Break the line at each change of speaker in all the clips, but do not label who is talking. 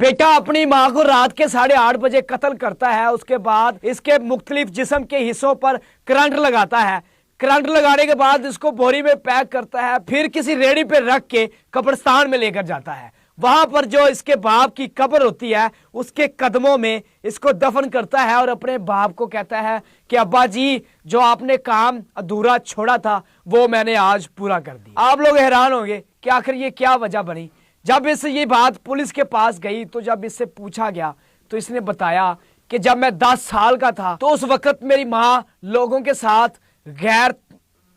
बेटा अपनी माँ को रात के 8:30 बजे कत्ल करता है। उसके बाद इसके मुख्तलिफ जिस्म के हिस्सों पर करंट लगाता है। करंट लगाने के बाद इसको बोरी में पैक करता है, फिर किसी रेडी पे रख के कब्रिस्तान में लेकर जाता है। वहां पर जो इसके बाप की कब्र होती है उसके कदमों में इसको दफन करता है और अपने बाप को कहता है कि अब्बा जी, जो आपने काम अधूरा छोड़ा था वो मैंने आज पूरा कर दिया। आप लोग हैरान होंगे कि आखिर ये क्या वजह बनी। जब इस ये बात पुलिस के पास गई तो जब इससे पूछा गया तो इसने बताया कि जब मैं 10 साल का था तो उस वक्त मेरी माँ लोगों के साथ गैर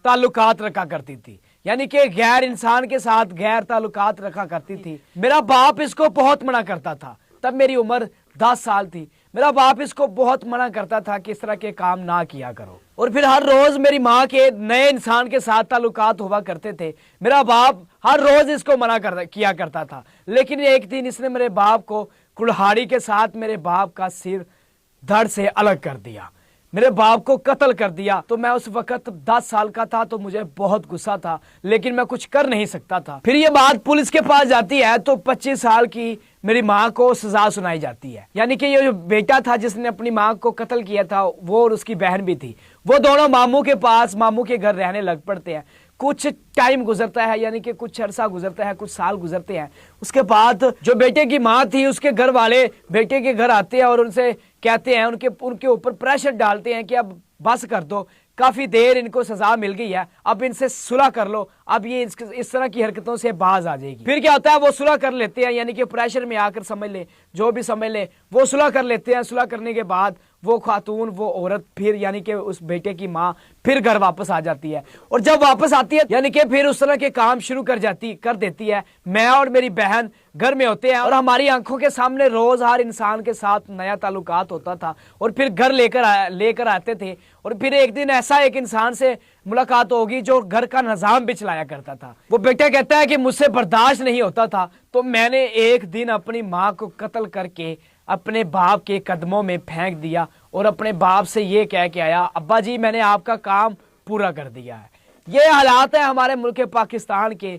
ताल्लुकात रखा करती थी, यानी कि गैर इंसान के साथ गैर ताल्लुकात रखा करती थी। मेरा बाप इसको बहुत मना करता था। तब मेरी उम्र 10 साल थी। मेरा बाप इसको बहुत मना करता था कि इस तरह के काम ना किया करो। और फिर हर रोज मेरी माँ के नए इंसान के साथ ताल्लुकात हुआ करते थे। मेरा बाप हर रोज इसको किया करता था। लेकिन एक दिन इसने मेरे बाप को कुल्हाड़ी के साथ मेरे बाप का सिर धड़ से अलग कर दिया, मेरे बाप को कत्ल कर दिया। तो मैं उस वक्त 10 साल का था तो मुझे बहुत गुस्सा था, लेकिन मैं कुछ कर नहीं सकता था। फिर ये बात पुलिस के पास जाती है तो 25 साल की मेरी माँ को सजा सुनाई जाती है। यानी कि ये जो बेटा था जिसने अपनी माँ को कत्ल किया था वो और उसकी बहन भी थी, वो दोनों मामू के पास मामू के घर रहने लग पड़ते हैं। कुछ टाइम गुजरता है, यानी कि कुछ अरसा गुजरता है, कुछ साल गुजरते हैं। उसके बाद जो बेटे की माँ थी उसके घर वाले बेटे के घर आते हैं और उनसे कहते हैं, उनके ऊपर प्रेशर डालते हैं कि अब बस कर दो, काफी देर इनको सजा मिल गई है, अब इनसे सुलह कर लो, अब ये इस तरह की हरकतों से बाज आ जाएगी। फिर क्या होता है, वो सुलह कर लेते हैं, यानी कि प्रेशर में आकर समझ ले, जो भी समझ ले, वो सुलह कर लेते हैं। सुलह करने के बाद वो खातून, वो औरत फिर यानी कि उस बेटे की माँ फिर घर वापस आ जाती है। और जब वापस आती है यानी कि फिर उस तरह के काम शुरू कर देती है। मैं और मेरी बहन घर में होते हैं और हमारी आंखों के सामने रोज हर इंसान के साथ नया ताल्लुकात होता था और फिर घर लेकर आते थे। और फिर एक दिन ऐसा एक इंसान से मुलाकात होगी जो घर का निजाम भी चलाया करता था। वो बेटा कहता है कि मुझसे बर्दाश्त नहीं होता था, तो मैंने एक दिन अपनी माँ को कत्ल करके अपने बाप के कदमों में फेंक दिया और अपने बाप से ये कह के आया, अब्बा जी मैंने आपका काम पूरा कर दिया है। ये हालात है हमारे मुल्क पाकिस्तान के।